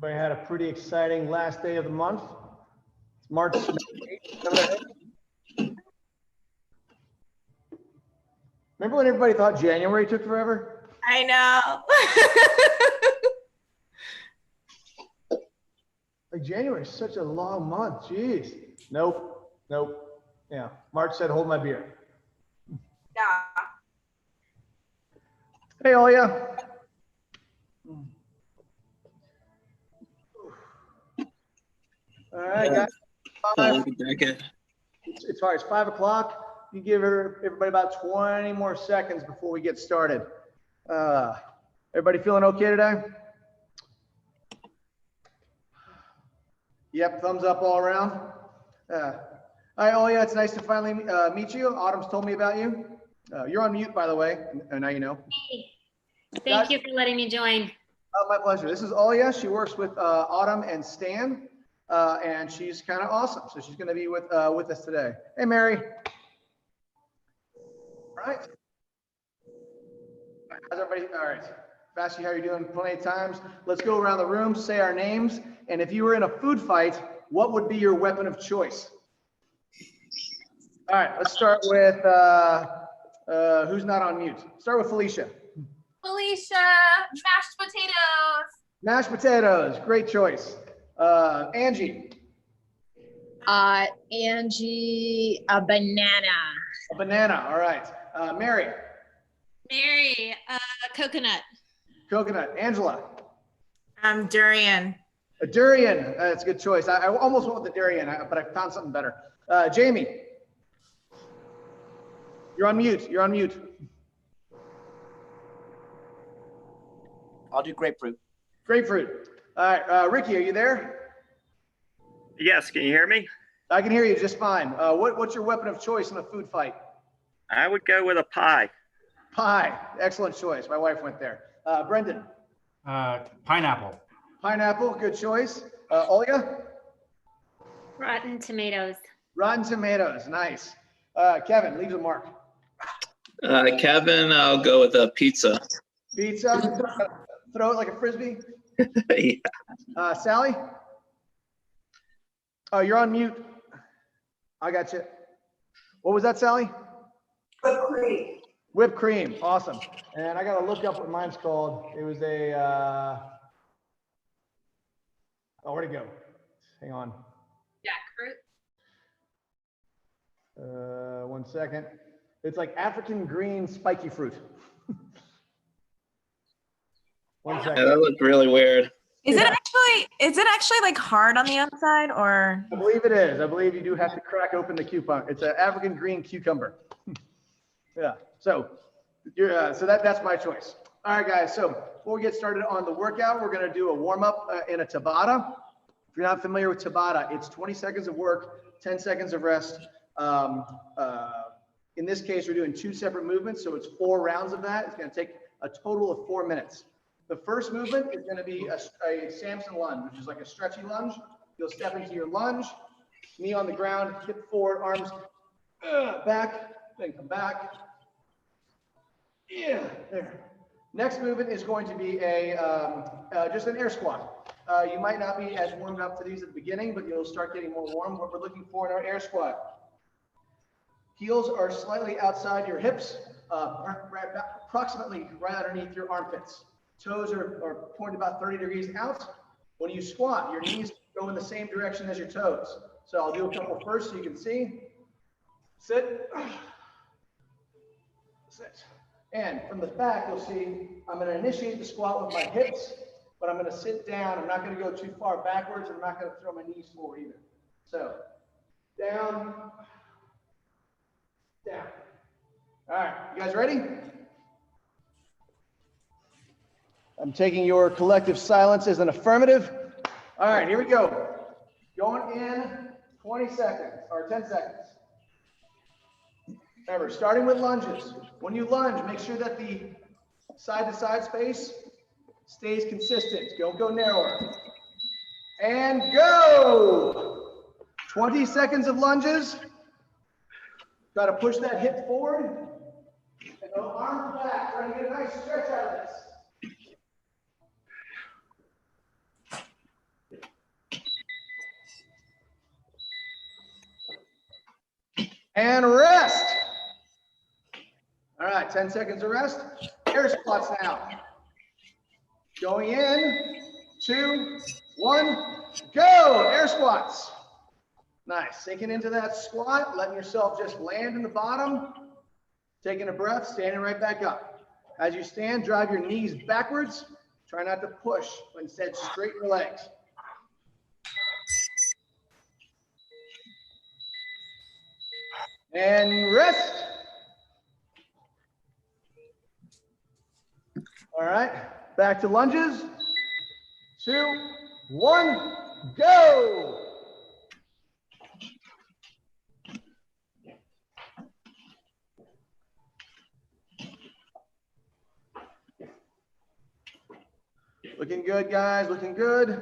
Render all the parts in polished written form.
Everybody had a pretty exciting last day of the month. It's March 8th. Remember when everybody thought January took forever? I know. Like January is such a long month. Jeez. Nope. Yeah. March said, hold my beer. Yeah. Hey, Olia. All right, guys. It's 5 o'clock. You give everybody about 20 more seconds before we get started. Everybody feeling okay today? Yep, thumbs up all around. All right, Olia, it's nice to finally meet you. Autumn's told me about you. You're on mute, by the way, and now you know. Hey, thank you for letting me join. Oh, my pleasure. This is Olia. She works with Autumn and Stan, and she's kind of awesome. So she's going to be with us today. Hey, Mary. All right. How's everybody? All right. Vassie, how are you doing? Plenty of times. Let's go around the room, say our names, and if you were in a food fight, what would be your weapon of choice? All right. Let's start with who's not on mute. Start with Felicia. Felicia, mashed potatoes. Mashed potatoes, great choice. Angie. Angie, a banana. A banana, all right. Mary. Mary, coconut. Coconut. Angela. Durian. A durian, that's a good choice. I almost went with the durian, but I found something better. Jamie. You're on mute, I'll do grapefruit. Grapefruit. All right, Ricky, are you there? Yes, can you hear me? I can hear you just fine. What's your weapon of choice in a food fight? I would go with a pie. Pie, excellent choice. My wife went there. Brendan. Pineapple. Pineapple, good choice. Olga. Rotten tomatoes. Rotten tomatoes, nice. Kevin, leave a mark. Kevin, I'll go with a pizza. Pizza, throw it like a Frisbee. Yeah. Sally? Oh, you're on mute. I got you. What was that, Sally? Whipped cream. Whipped cream, awesome. And I gotta look up what mine's called. It was a, oh, where'd it go? Hang on. Jackfruit. 1 second. It's like African green spiky fruit. 1 second. Yeah, that looked really weird. Is it actually like hard on the outside, or? I believe it is. I believe you do have to crack open the cucumber. It's an African green cucumber. Yeah. So, that's my choice. All right, guys. So before we get started on the workout, we're going to do a warm up in a Tabata. If you're not familiar with Tabata, it's 20 seconds of work, 10 seconds of rest. In this case, we're doing 2 separate movements, so it's 4 rounds of that. It's going to take a total of 4 minutes. The first movement is going to be a Samson lunge, which is like a stretchy lunge. You'll step into your lunge, knee on the ground, hip forward, arms back, then come back. Yeah, there. Next movement is going to be just an air squat. You might not be as warmed up to these at the beginning, but you'll start getting more warm. What we're looking for in our air squat. Heels are slightly outside your hips, approximately right underneath your armpits. Toes are pointed about 30 degrees out. When you squat, your knees go in the same direction as your toes. So I'll do a couple first so you can see. Sit. Sit. And from the back, you'll see I'm going to initiate the squat with my hips, but I'm going to sit down. I'm not going to go too far backwards. I'm not going to throw my knees forward either. So down, down. All right, you guys ready? I'm taking your collective silence as an affirmative. All right, here we go. Going in 20 seconds or 10 seconds. Remember, starting with lunges. When you lunge, make sure that the side-to-side space stays consistent. Don't go narrower. And go! 20 seconds of lunges. Got to push that hip forward. And go arms back. Trying to get a nice stretch out of this. And rest. All right, 10 seconds of rest. Air squats now. Going in, 2, 1, go. Air squats. Nice, sinking into that squat, letting yourself just land in the bottom, taking a breath, standing right back up. As you stand, drive your knees backwards. Try not to push, but instead straighten your legs. And rest. All right, back to lunges. 2, 1, go. Looking good, guys, looking good.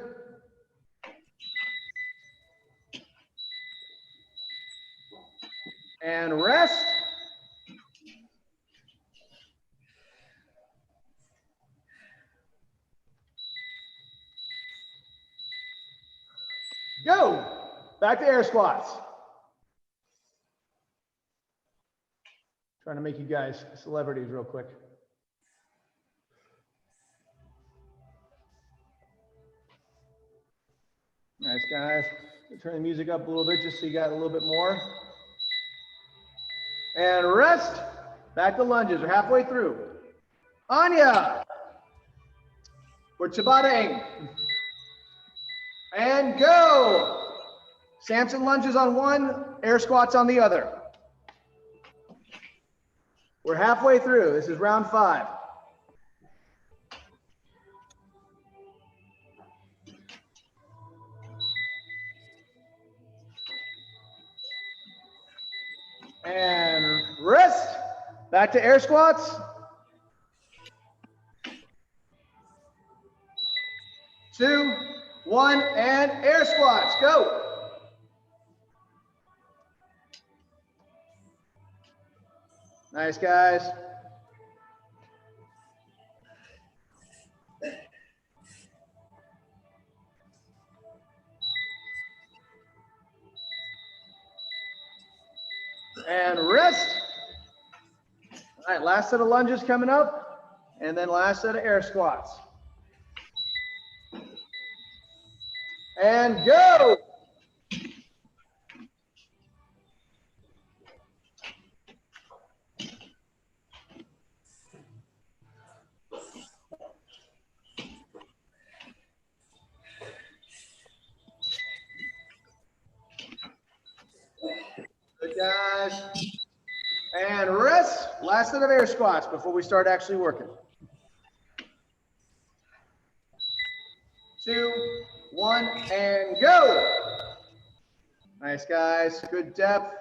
And rest. Go. Back to air squats. Trying to make you guys celebrities real quick. Nice, guys. Turn the music up a little bit just so you got a little bit more. And rest. Back to lunges. We're halfway through. Anya. We're Tabataing. And go. Samson lunges on one, air squats on the other. We're halfway through. This is round 5. And rest. Back to air squats. 2, 1, and air squats. Go. Nice, guys. And rest. All right, last set of lunges coming up, and then last set of air squats. And go. Good, guys. And rest. Last set of air squats before we start actually working. 2, 1, and go. Nice, guys. Good depth.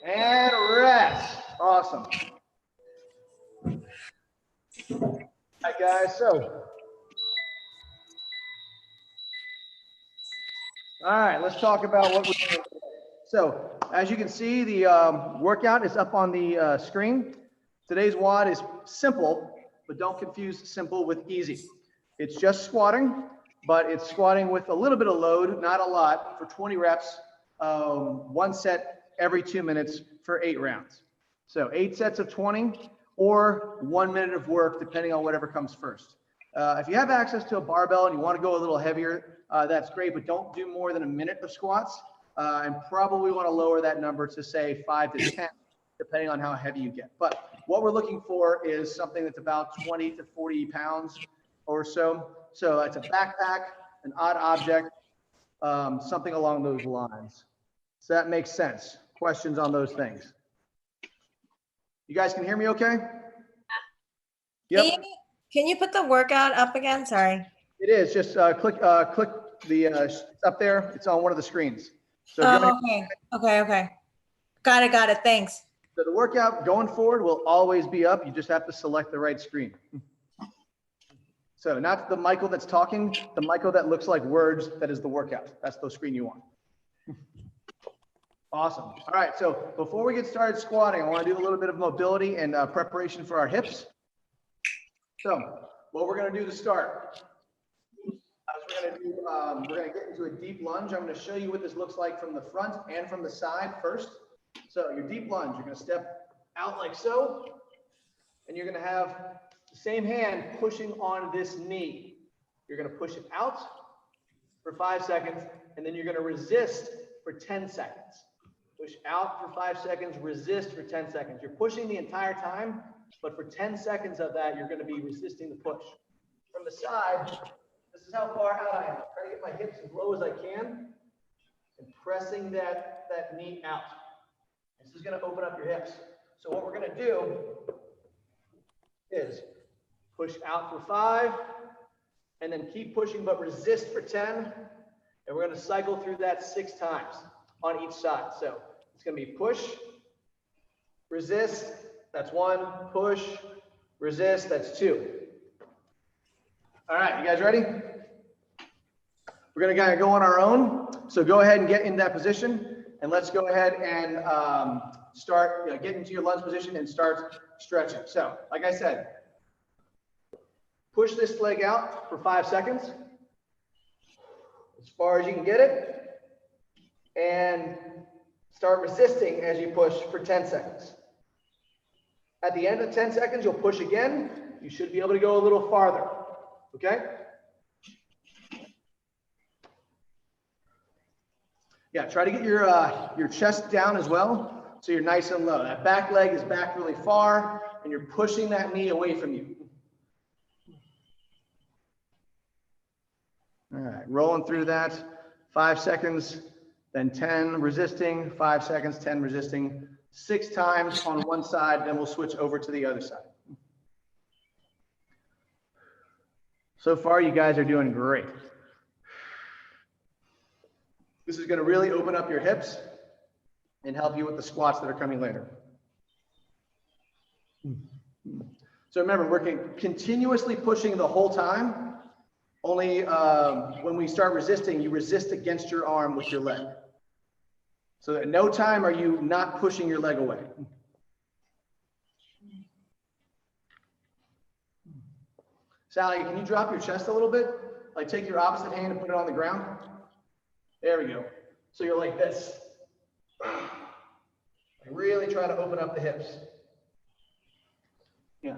And rest. Awesome. All right, guys. So, all right, let's talk about what we're doing. So, as you can see, the workout is up on the screen. Today's WOD is simple, but don't confuse simple with easy. It's just squatting, but it's squatting with a little bit of load, not a lot, for 20 reps, 1 set every 2 minutes for 8 rounds. So 8 sets of 20 or 1 minute of work, depending on whatever comes first. If you have access to a barbell and you want to go a little heavier, that's great, but don't do more than a minute of squats, and probably want to lower that number to say 5 to 10, depending on how heavy you get. But what we're looking for is something that's about 20 to 40 pounds or so. So that's a backpack, an odd object, something along those lines. So that makes sense. Questions on those things? You guys can hear me okay? Yep. Can you put the workout up again? Sorry. It is. Just click the it's up there. It's on one of the screens. So Okay. Got it. Thanks. So the workout going forward will always be up. You just have to select the right screen. So not the Michael that's talking, the Michael that looks like words, that is the workout. That's the screen you want. Awesome. All right, so before we get started squatting, I want to do a little bit of mobility and preparation for our hips. So what we're going to do to start, we're going to get into a deep lunge. I'm going to show you what this looks like from the front and from the side first. So your deep lunge, you're going to step out like so, and you're going to have the same hand pushing on this knee. You're going to push it out for 5 seconds, and then you're going to resist for 10 seconds. Push out for 5 seconds, resist for 10 seconds. You're pushing the entire time, but for 10 seconds of that, you're going to be resisting the push. From the side, this is how far out I am. Trying to get my hips as low as I can and pressing that knee out. This is going to open up your hips. So what we're going to do is push out for 5 and then keep pushing, but resist for 10. And we're going to cycle through that 6 times on each side. So it's going to be push, resist, that's 1, push, resist, that's 2. All right, you guys ready? We're going to kind of go on our own. So go ahead and get in that position, and let's go ahead and start get into your lunge position and start stretching. So like I said, push this leg out for 5 seconds, as far as you can get it, and start resisting as you push for 10 seconds. At the end of 10 seconds, you'll push again. You should be able to go a little farther, okay? Yeah, try to get your chest down as well, so you're nice and low. That back leg is back really far, and you're pushing that knee away from you. All right, rolling through that, 5 seconds, then 10 resisting, 5 seconds, 10 resisting, 6 times on one side, then we'll switch over to the other side. So far, you guys are doing great. This is going to really open up your hips and help you with the squats that are coming later. So remember, we're continuously pushing the whole time. Only when we start resisting, you resist against your arm with your leg. So at no time are you not pushing your leg away. Sally, can you drop your chest a little bit? Like take your opposite hand and put it on the ground. There we go. So you're like this. Really try to open up the hips. Yeah.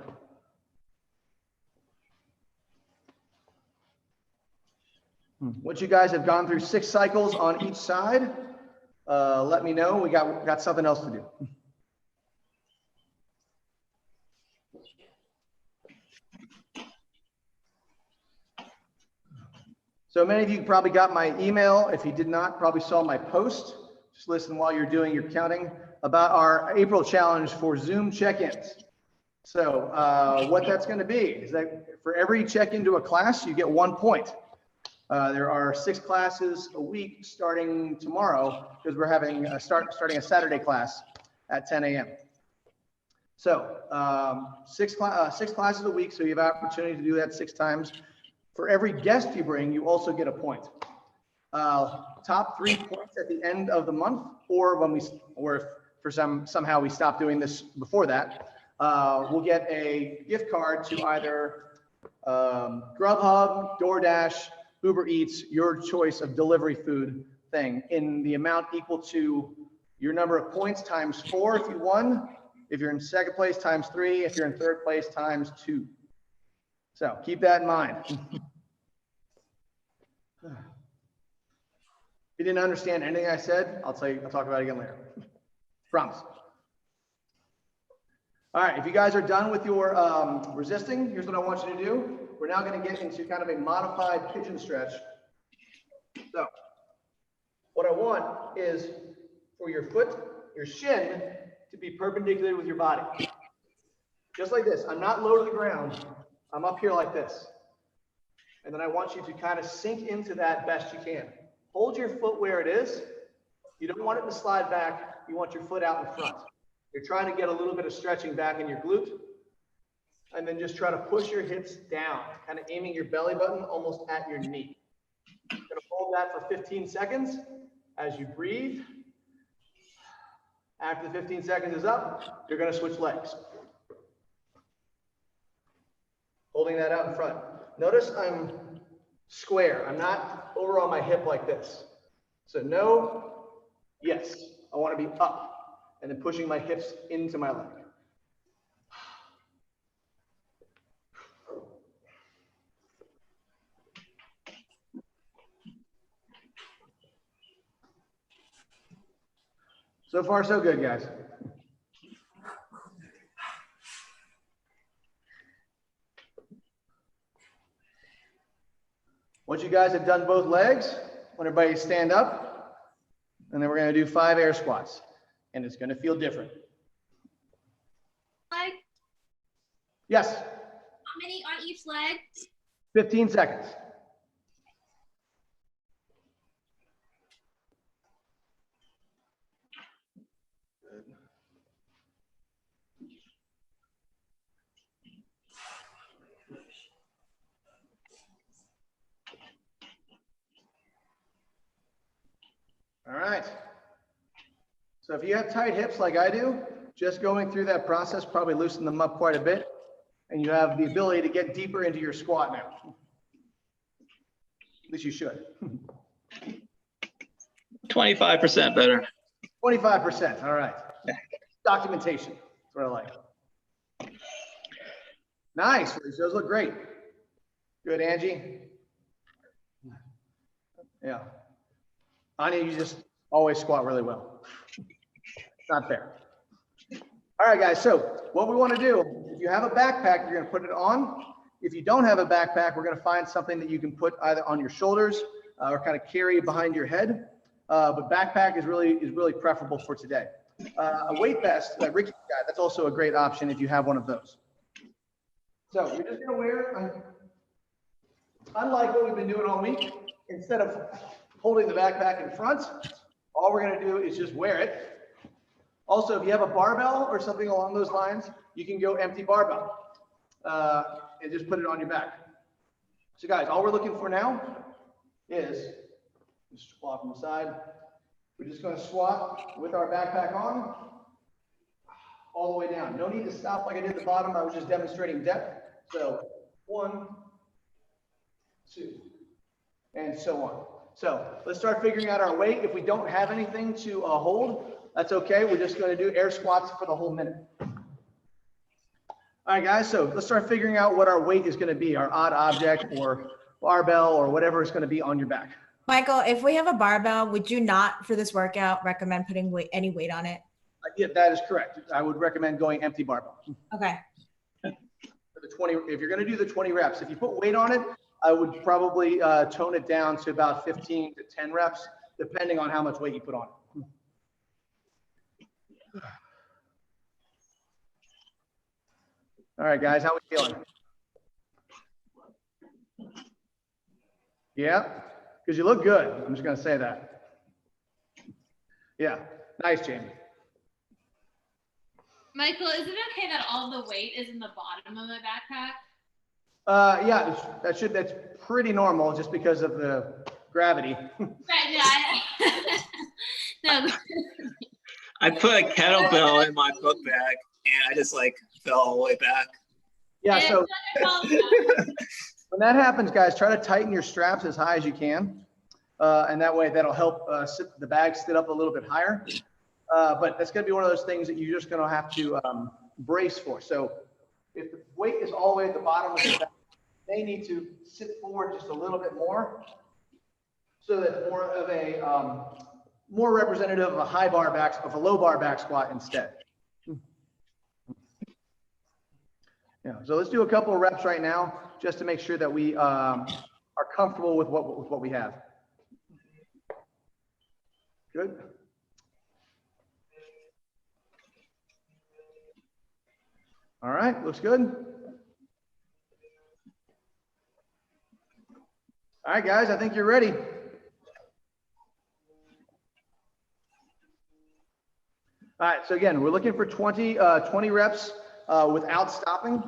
Once you guys have gone through 6 cycles on each side, let me know. We got something else to do. So many of you probably got my email. If you did not, probably saw my post. Just listen while you're doing your counting about our April challenge for Zoom check-ins. So what that's going to be is that for every check-in to a class, you get 1 point. There are 6 classes a week starting tomorrow because we're having starting a Saturday class at 10 a.m. So 6 classes a week, so you have opportunity to do that 6 times. For every guest you bring, you also get a point. Top 3 points at the end of the month, or if for somehow we stop doing this before that, we'll get a gift card to either Grubhub, DoorDash, Uber Eats, your choice of delivery food thing, in the amount equal to your number of points times 4 if you won. If you're in second place, times 3. If you're in third place, times 2. So keep that in mind. If you didn't understand anything I said, I'll talk about it again later. Promise. All right, if you guys are done with your resisting, here's what I want you to do. We're now going to get into kind of a modified pigeon stretch. So what I want is for your foot, your shin, to be perpendicular with your body. Just like this. I'm not low to the ground. I'm up here like this. And then I want you to kind of sink into that best you can. Hold your foot where it is. You don't want it to slide back. You want your foot out in front. You're trying to get a little bit of stretching back in your glute. And then just try to push your hips down, kind of aiming your belly button almost at your knee. You're going to hold that for 15 seconds. As you breathe, After the 15 seconds is up, you're going to switch legs. Holding that out in front. Notice I'm square. I'm not over on my hip like this. So no, yes. I want to be up and then pushing my hips into my leg. So far, so good, guys. Once you guys have done both legs, I want everybody to stand up, and then we're going to do 5 air squats, and it's going to feel different. Leg? Yes, How many on each leg? 15 seconds. All right. So if you have tight hips like I do, just going through that process probably loosen them up quite a bit, and you have the ability to get deeper into your squat now. At least you should. 25% better. 25%. All right. Documentation. That's what I like. Nice. Those look great. Good, Angie. Yeah. Anya, you just always squat really well. Not fair. All right, guys. So what we want to do, if you have a backpack, you're going to put it on. If you don't have a backpack, we're going to find something that you can put either on your shoulders or kind of carry behind your head. But backpack is really preferable for today. A weight vest, like Ricky's got, that's also a great option if you have one of those. So you're just going to wear, unlike what we've been doing all week, instead of holding the backpack in front, all we're going to do is just wear it. Also, if you have a barbell or something along those lines, you can go empty barbell and just put it on your back. So guys, all we're looking for now is just squat from the side. We're just going to squat with our backpack on all the way down. No need to stop like I did at the bottom. I was just demonstrating depth. So 1, 2, and so on. So let's start figuring out our weight. If we don't have anything to hold, that's okay. We're just going to do air squats for the whole minute. All right, guys. So let's start figuring out what our weight is going to be, our odd object or barbell or whatever is going to be on your back. Michael, if we have a barbell, would you not, for this workout, recommend putting any weight on it? Yeah, that is correct. I would recommend going empty barbell. Okay. For the 20, if you're going to do the 20 reps, if you put weight on it, I would probably tone it down to about 15 to 10 reps, depending on how much weight you put on it. All right, guys, how are we feeling? Yeah, because you look good. I'm just going to say that. Yeah, nice, Jamie. Michael, is it okay that all the weight is in the bottom of my backpack? Yeah, that's pretty normal just because of the gravity. Right, yeah. No. I put a kettlebell in my book bag and I just like fell all the way back. Yeah, so when that happens, guys, try to tighten your straps as high as you can. And that way that'll help the bag sit up a little bit higher. But that's going to be one of those things that you're just going to have to brace for. So if the weight is all the way at the bottom of the bag, they need to sit forward just a little bit more so that more of a more representative of a high bar back, of a low bar back squat instead. Yeah, so let's do a couple of reps right now just to make sure that we are comfortable with what we have. Good. All right, looks good. All right, guys, I think you're ready. All right, so again, we're looking for 20 reps without stopping.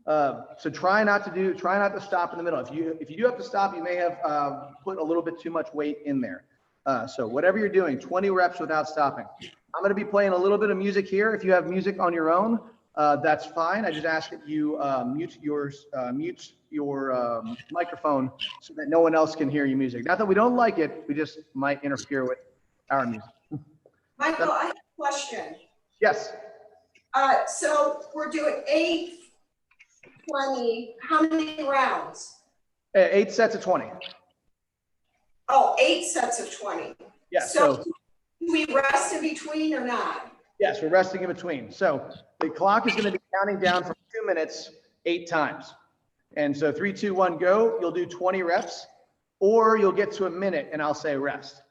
So try not to stop in the middle. If you do have to stop, you may have put a little bit too much weight in there. So whatever you're doing, 20 reps without stopping. I'm going to be playing a little bit of music here. If you have music on your own, that's fine. I just ask that you mute your microphone so that no one else can hear your music. Not that we don't like it, we just might interfere with our music. Michael, I have a question. Yes. So we're doing 8, 20, how many rounds? 8 sets of 20. Oh, 8 sets of 20. Yeah. So do we rest in between or not? Yes, we're resting in between. So the clock is going to be counting down from 2 minutes 8 times. And so 3, 2, 1, go. You'll do 20 reps, or you'll get to a minute and I'll say rest.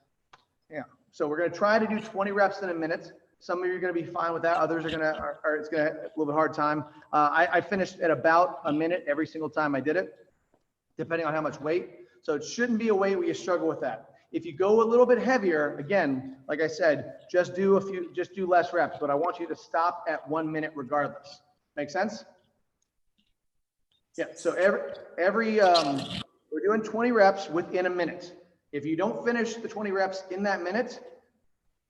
Yeah. So we're going to try to do 20 reps in a minute. Some of you are going to be fine with that. Others are going to, or it's going to a little bit hard time. I finished at about a minute every single time I did it, depending on how much weight. So it shouldn't be a weight where you struggle with that. If you go a little bit heavier, again, like I said, just do less reps, but I want you to stop at 1 minute regardless. Make sense? Yeah, so we're doing 20 reps within a minute. If you don't finish the 20 reps in that minute,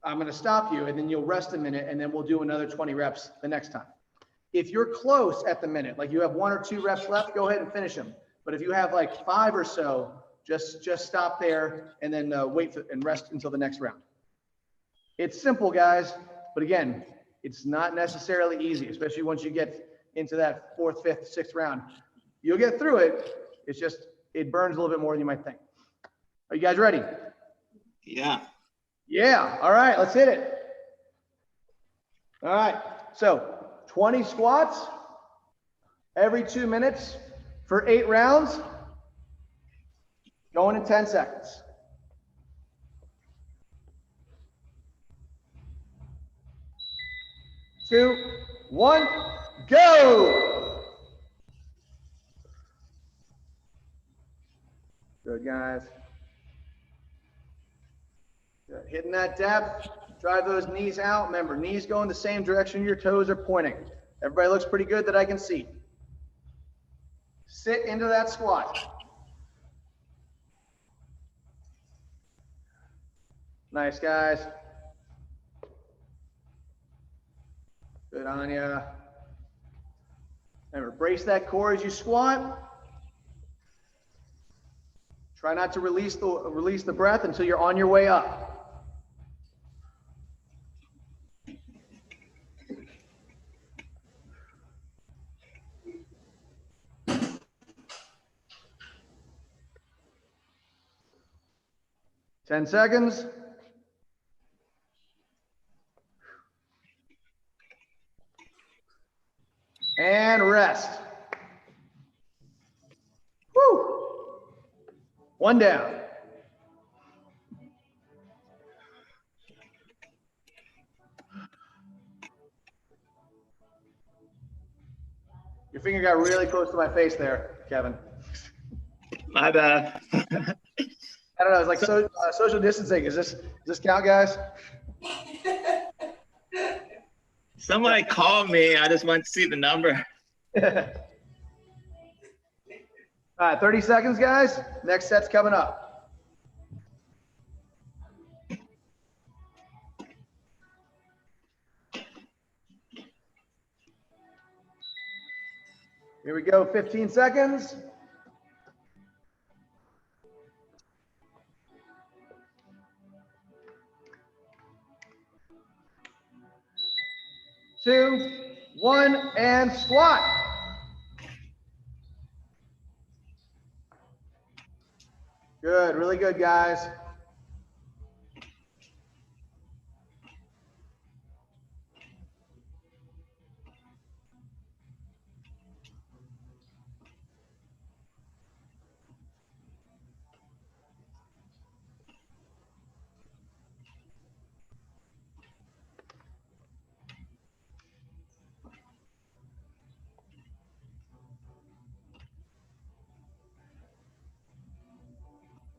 I'm going to stop you and then you'll rest a minute and then we'll do another 20 reps the next time. If you're close at the minute, like you have 1 or 2 reps left, go ahead and finish them. But if you have like 5 or so, just stop there and then wait and rest until the next round. It's simple, guys, but again, it's not necessarily easy, especially once you get into that 4th, 5th, 6th round. You'll get through it. It's just, it burns a little bit more than you might think. Are you guys ready? Yeah. Yeah. All right, let's hit it. All right. So 20 squats every 2 minutes for 8 rounds. Going in 10 seconds. 2, 1, go. Good, guys. Good. Hitting that depth. Drive those knees out. Remember, knees going the same direction your toes are pointing. Everybody looks pretty good that I can see. Sit into that squat. Nice, guys. Good on ya. Remember, brace that core as you squat. Try not to release the breath until you're on your way up. Ten seconds. And rest. Woo! 1 down. Your finger got really close to my face there, Kevin. My bad. I don't know. It's like social distancing. Does this count, guys? Somebody called me. I just went to see the number. All right, 30 seconds, guys. Next set's coming up. Here we go, 15 seconds. Two, 1, and squat. Good, really good, guys.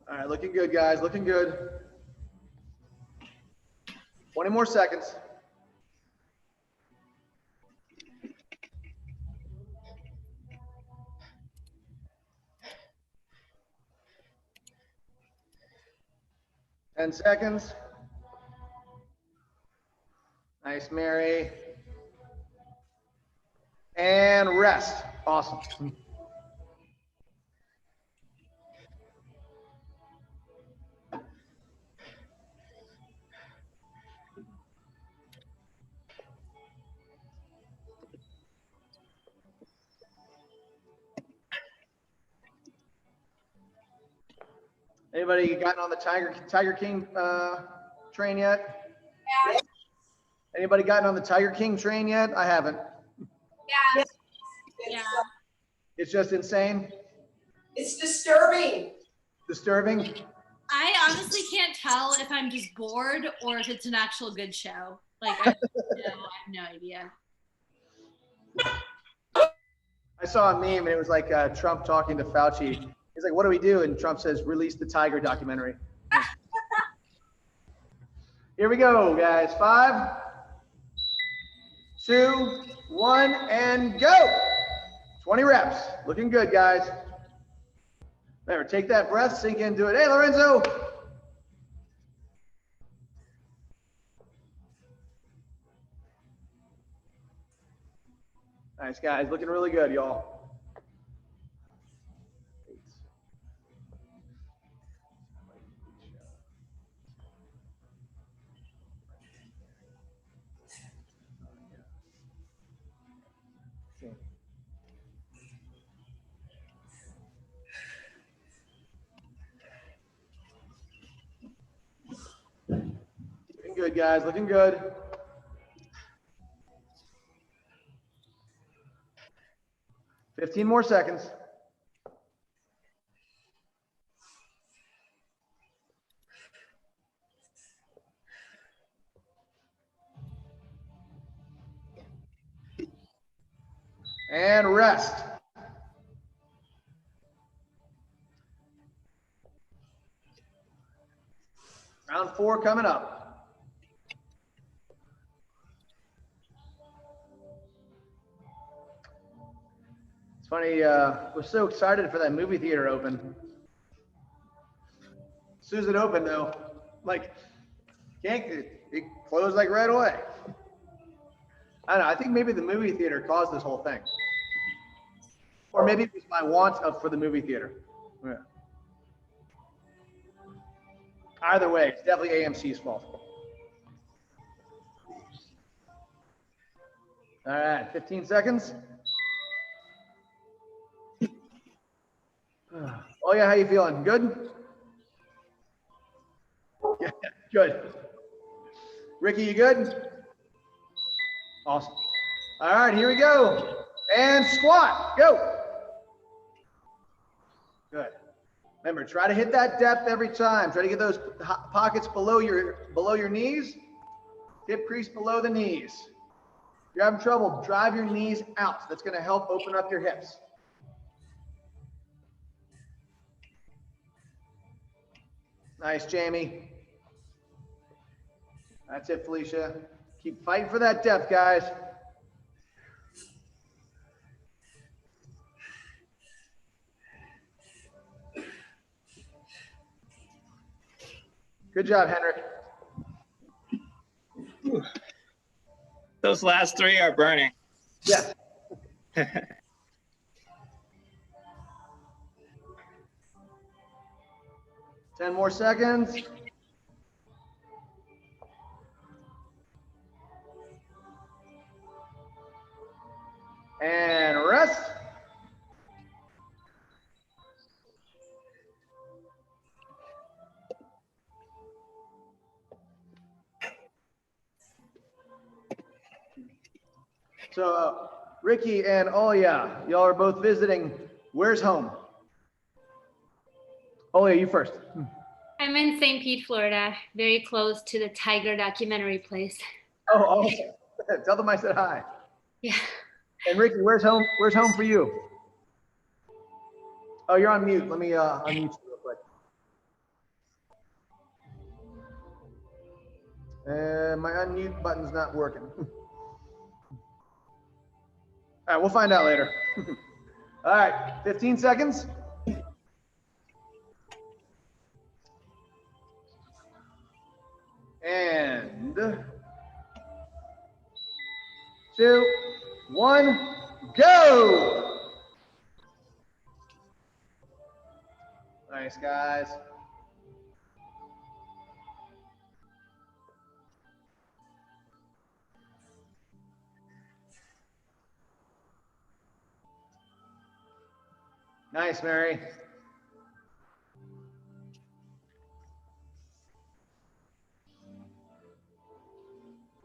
All right, looking good, guys, looking good. 20 more seconds. Ten seconds. Nice, Mary. And rest. Awesome. Anybody gotten on the Tiger King train yet? Yeah. Anybody gotten on the Tiger King train yet? I haven't. Yeah. It's, Yeah. It's just insane, it's disturbing. disturbing. I honestly can't tell if I'm just bored or if it's an actual good show. Like, I have no idea. I saw a meme and it was like Trump talking to Fauci. He's like, what do we do? And Trump says, release the Tiger documentary. Here we go, guys. 5, 2, 1, and go. 20 reps. Looking good, guys. Remember, take that breath, sink into it. Hey, Lorenzo. Nice, guys. Looking really good, y'all. Looking good, guys. Looking good. $15 more seconds. And rest. Round 4 coming up. It's funny, we're so excited for that movie theater open. As soon as it opened though, like, it closed like right away. I don't know, I think maybe the movie theater caused this whole thing. Or maybe it was my want for the movie theater. Yeah. Either way, it's definitely AMC's fault. All right, 15 seconds. Oh yeah, how you feeling? Good? Yeah, good. Ricky, you good? Awesome. All right, here we go. And squat, go. Good. Remember, try to hit that depth every time. Try to get those pockets below your knees. Hip crease below the knees. If you're having trouble, drive your knees out. That's going to help open up your hips. Nice, Jamie. That's it, Felicia. Keep fighting for that depth, guys. Good job, Henrik. Those last 3 are burning. Yes. 10 more seconds. And rest. So, Ricky and Olia, y'all are both visiting. Where's home? Olia, you first. I'm in St. Pete, Florida, very close to the Tiger documentary place. Oh, tell them I said hi. Yeah. And Ricky, where's home? Where's home for you? Oh, you're on mute. Let me unmute you real quick. And my unmute button's not working. All right, we'll find out later. All right, 15 seconds. And 2, 1, go. Nice, guys. Nice, Mary.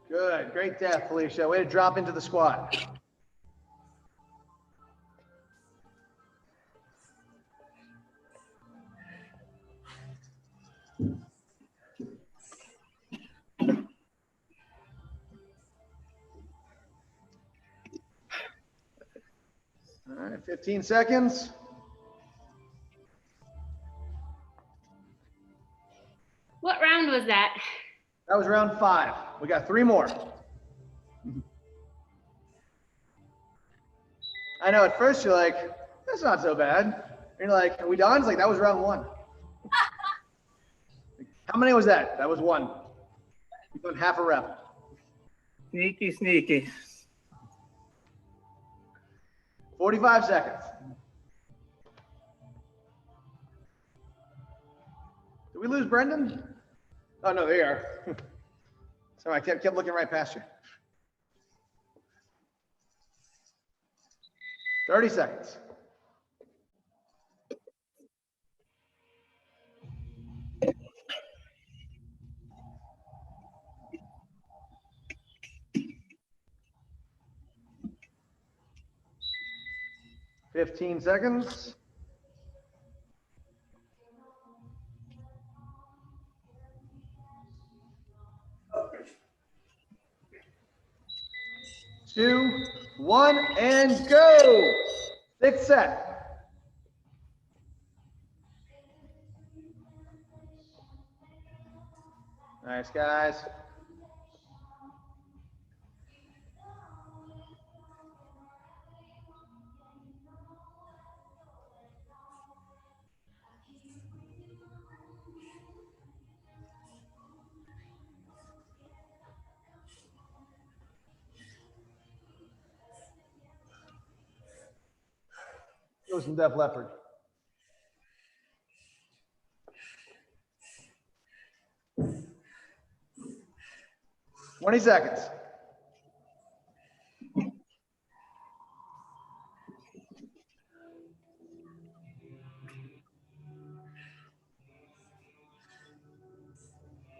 Good, great depth, Felicia. Way to drop into the squat. All right, 15 seconds. What round was that? That was round 5. We got 3 more. I know at first you're like, that's not so bad. And you're like, are we done? It's like, that was round 1. How many was that? That was 1. You've done half a rep. Sneaky, sneaky. 45 seconds. Did we lose Brendan? Oh, no, there you are. Sorry, I kept looking right past you. 30 seconds. Fifteen seconds. Two, 1, and go. 6th set. Nice, guys. Go some Def Leppard. Twenty seconds.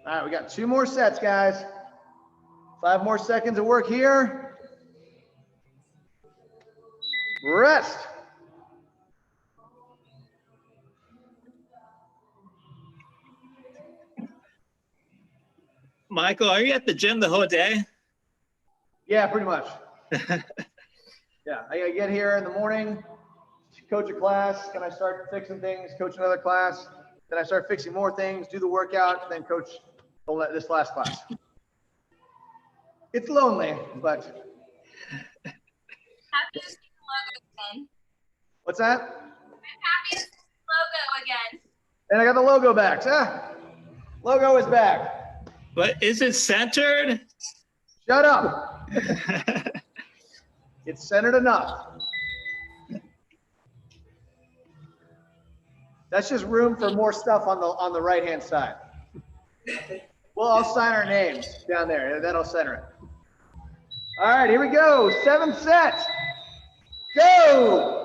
All right, we got 2 more sets, guys. 5 more seconds of work here. Rest. Michael, are you at the gym the whole day? Yeah, pretty much. Yeah, I get here in the morning, coach a class, then I start fixing things, coach another class, then I start fixing more things, do the workout, then coach this last class. It's lonely, but. Happy to see the logo again. What's that? I'm happy to see the logo again. And I got the logo back. Logo is back. But is it centered? Shut up. It's centered enough. That's just room for more stuff on the right-hand side. Well, I'll sign our names down there, and that'll center it. All right, here we go. 7th set. Go.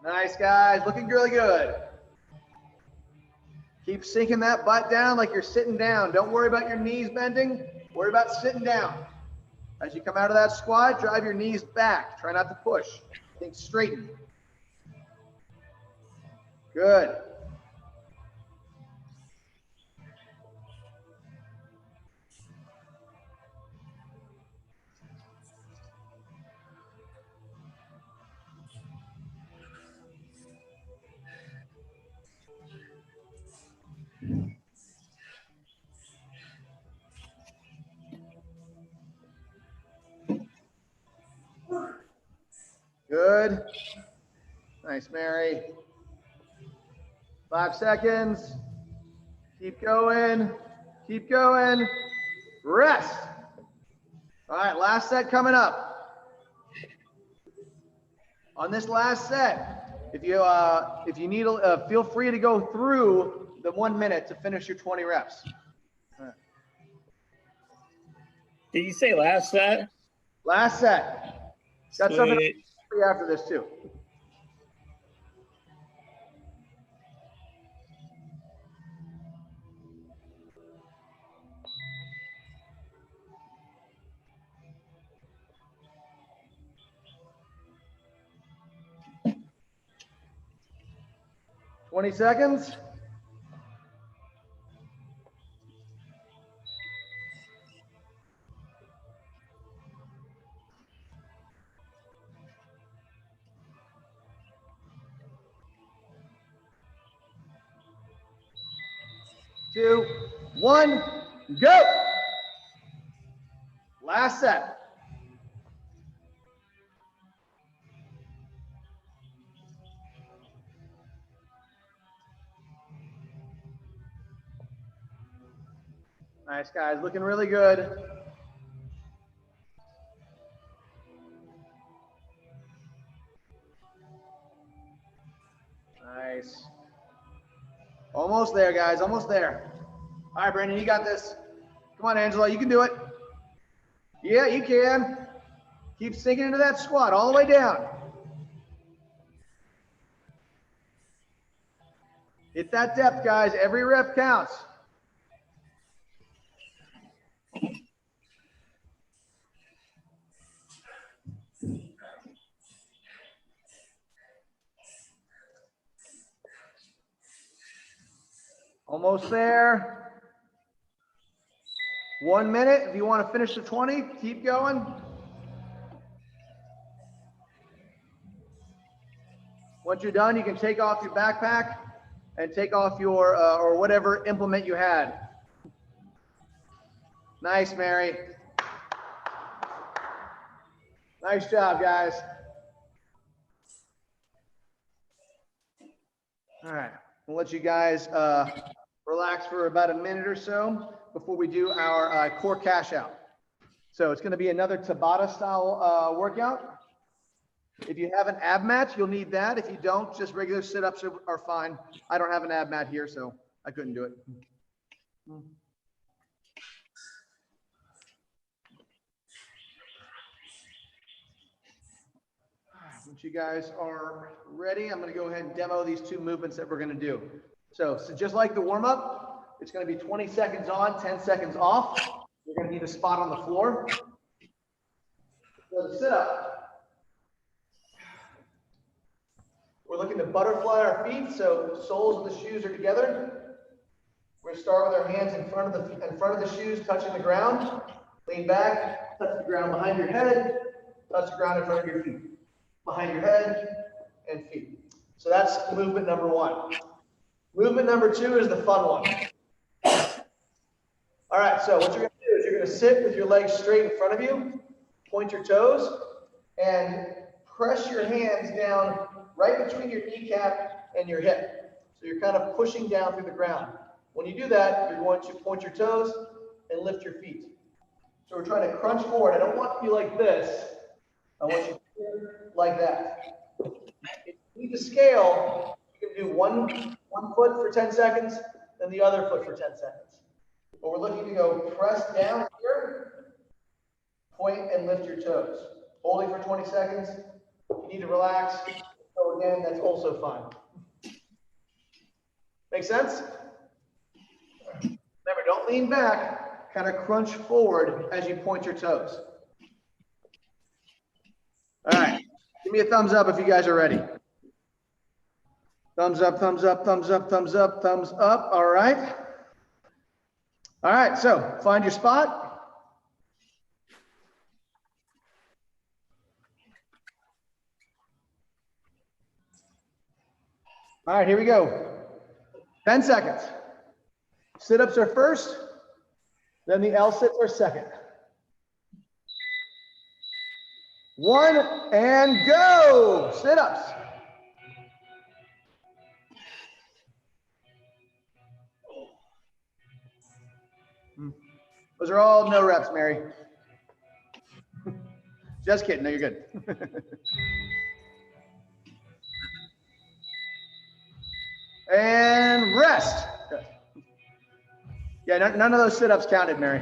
Nice, guys. Looking really good. Keep sinking that butt down like you're sitting down. Don't worry about your knees bending. Worry about sitting down. As you come out of that squat, drive your knees back. Try not to push. Think straighten. Good. Good. Nice, Mary. 5 seconds. Keep going. Keep going. Rest. All right, last set coming up. On this last set, if you need, feel free to go through the 1 minute to finish your 20 reps. All right. Did you say last set? Last set. Got something Sweet. for you after this too. Twenty seconds. Two, one, go. Last set. Nice, guys, looking really good. Nice. Almost there, guys, almost there. All right, Brandon, you got this. Come on, Angela, you can do it. Yeah, you can. Keep sinking into that squat all the way down. Hit that depth, guys. Every rep counts. Almost there. 1 minute. If you want to finish the 20, keep going. Once you're done, you can take off your backpack and take off your, or whatever implement you had. Nice, Mary. Nice job, guys. All right, we'll let you guys relax for about a minute or so before we do our core cash out. So it's going to be another Tabata style workout. If you have an ab mat, you'll need that. If you don't, just regular sit-ups are fine. I don't have an ab mat here, so I couldn't do it. Once you guys are ready, I'm going to go ahead and demo these two movements that we're going to do. So just like the warm-up, it's going to be 20 seconds on, 10 seconds off. You're going to need a spot on the floor. So the sit-up, we're looking to butterfly our feet, so soles of the shoes are together. We're going to start with our hands in front of the shoes, touching the ground. Lean back, touch the ground behind your head, touch the ground in front of your feet. Behind your head and feet. So that's movement number one. Movement number two is the fun one. All right, so what you're going to do is you're going to sit with your legs straight in front of you, point your toes, and press your hands down right between your kneecap and your hip. So you're kind of pushing down through the ground. When you do that, you're going to point your toes and lift your feet. So we're trying to crunch forward. I don't want you like this. I want you like that. If you need to scale, you can do one foot for 10 seconds, then the other foot for 10 seconds. But we're looking to go press down here, point and lift your toes. Holding for 20 seconds. If you need to relax, go again, that's also fine. Make sense? Remember, don't lean back, kind of crunch forward as you point your toes. All right, give me a thumbs up if you guys are ready. Thumbs up, thumbs up, thumbs up, thumbs up, thumbs up. All right. All right, so find your spot. All right, here we go. 10 seconds. Sit-ups are first, then the L-sits are second. 1 and go. Sit-ups. Those are all no reps, Mary. Just kidding. No, you're good. And rest. Good. Yeah, none of those sit-ups counted, Mary.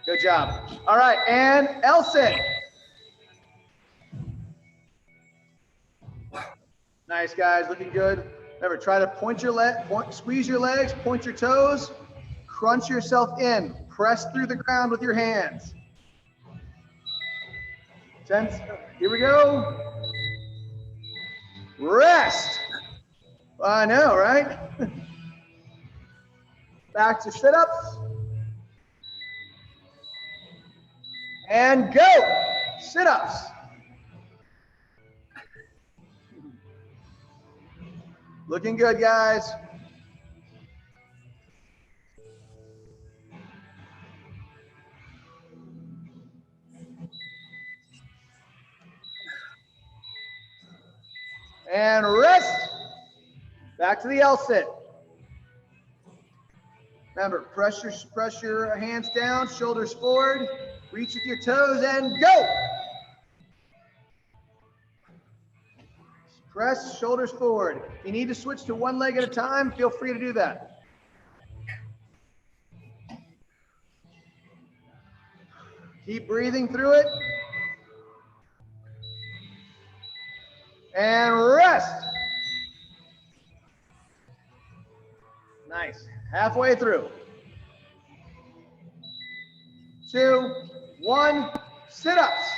Good job. All right, and L-sit. Nice, guys, looking good. Remember, try to point your squeeze your legs, point your toes, crunch yourself in, press through the ground with your hands. Here we go. Rest. I know, right? Back to sit-ups. And go. Sit-ups. Looking good, guys. And rest. Back to the L-sit. Remember, press your hands down, shoulders forward, reach with your toes, and go. Press, shoulders forward. If you need to switch to one leg at a time, feel free to do that. Keep breathing through it. And rest. Nice. Halfway through. 2, 1, sit-ups.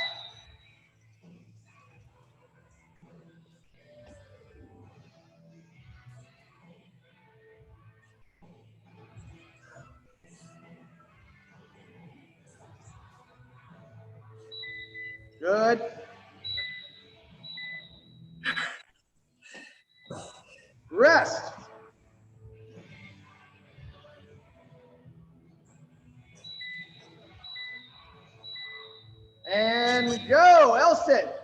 Good. Rest. And go, L-sit.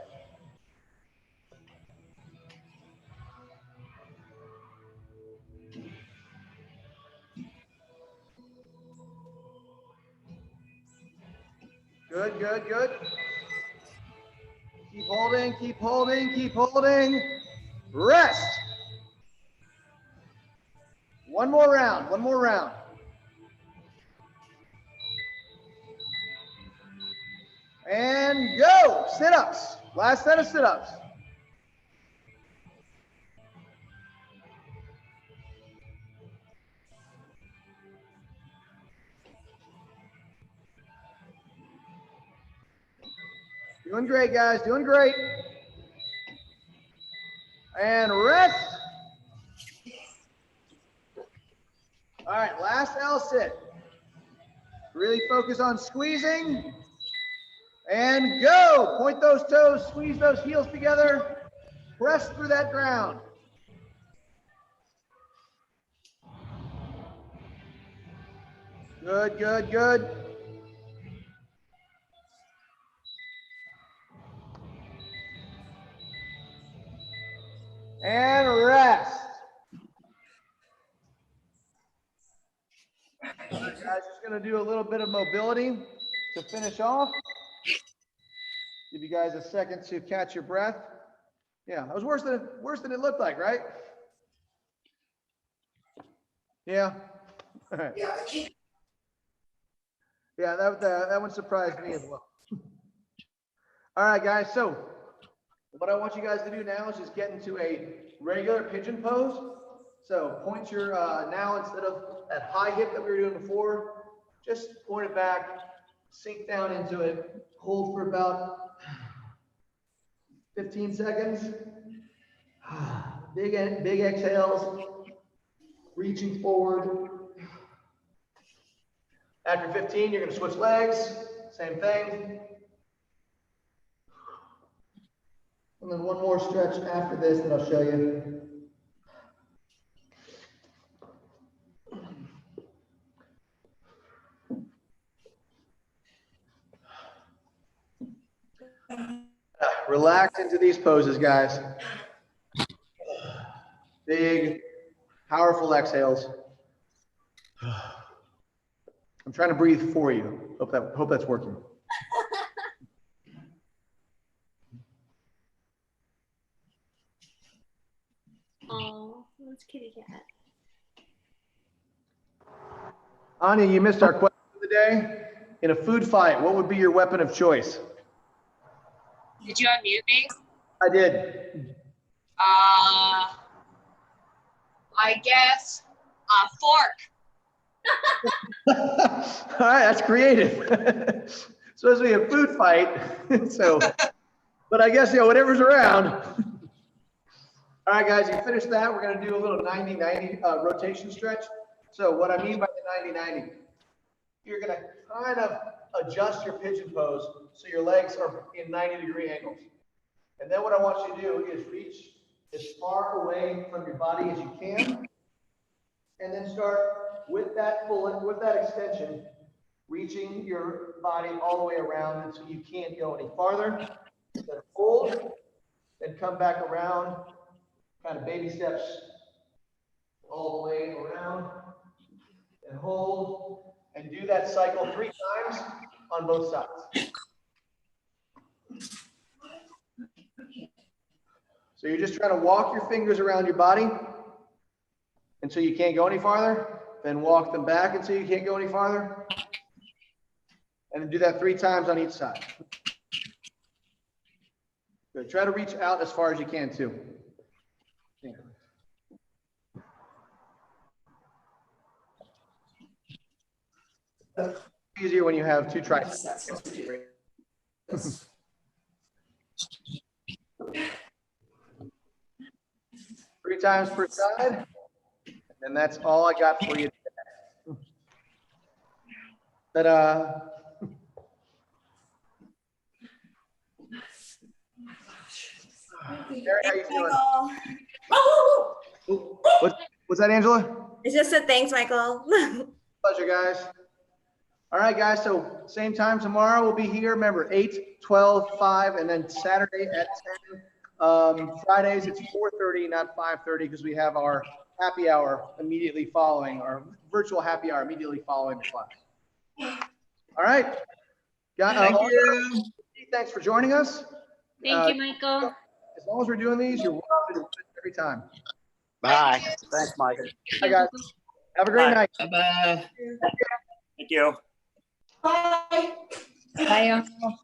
Good, good, good. Keep holding, keep holding, keep holding. Rest. One more round, one more round. And go, sit-ups. Last set of sit-ups. Doing great, guys, doing great. And rest. All right, last L-sit. Really focus on squeezing. And go. Point those toes, squeeze those heels together. Press through that ground. Good, good, good. And rest. All right, guys, just gonna do a little bit of mobility to finish off. Give you guys a second to catch your breath. Yeah, that was worse than it looked like, right? Yeah. All right. Yeah, that one surprised me as well. All right, guys. So what I want you guys to do now is just get into a regular pigeon pose. So point your now, instead of that high hip that we were doing before, just point it back, sink down into it, hold for about 15 seconds. Big exhales, reaching forward. After 15, you're going to switch legs, same thing. And then one more stretch after this that I'll show you. Relax into these poses, guys. Big, powerful exhales. I'm trying to breathe for you. Hope that's working. Oh, that's kitty cat. Anya, you missed our question of the day. In a food fight, what would be your weapon of choice? Did you unmute me? I did. I guess a fork. All right, that's creative. Supposed to be a food fight. So, but I guess, whatever's around. All right, guys, you finished that. We're going to do a little 90-90 rotation stretch. So what I mean by the 90-90, you're going to kind of adjust your pigeon pose so your legs are in 90-degree angles. And then what I want you to do is reach as far away from your body as you can. And then start with that extension, reaching your body all the way around until you can't go any farther. Then hold, then come back around, kind of baby steps all the way around, and hold, and do that cycle 3 times on both sides. So you're just trying to walk your fingers around your body until you can't go any farther, then walk them back until you can't go any farther, and then do that 3 times on each side. Good. Try to reach out as far as you can too. Yeah. Easier when you have 2 triceps. 3 times per side. And that's all I got for you today. Ta-da. Gary, how you feeling? What's that, Angela? It's just a thanks, Michael. Pleasure, guys. All right, guys. So same time tomorrow. We'll be here. Remember, 8, 12, 5, and then Saturday at 10. Fridays, it's 4:30, not 5:30, because we have our happy hour immediately following, our virtual happy hour immediately following the class. All right. Thank you. Thanks for joining us. Thank you, Michael. As long as we're doing these, you're welcome to do it every time. Bye. Thanks, Michael. Bye, guys. Have a great night. Bye-bye. Thank you. Bye. Bye.